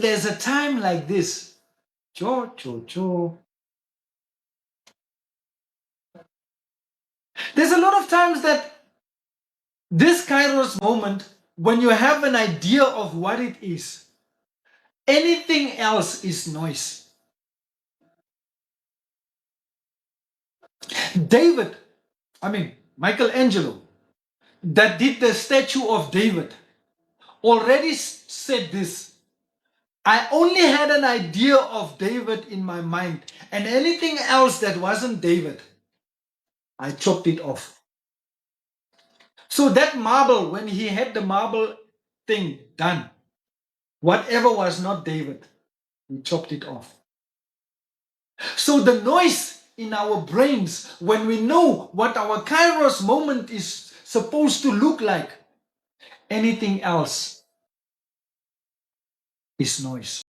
there's a time like this, there's a lot of times that this Kairos moment, when you have an idea of what it is, anything else is noise. Michelangelo, that did the statue of David, already said this: I only had an idea of David in my mind, and anything else that wasn't David, I chopped it off. So that marble, when he had the marble thing done, whatever was not David, he chopped it off. So the noise in our brains, when we know what our Kairos moment is supposed to look like, anything else is noise.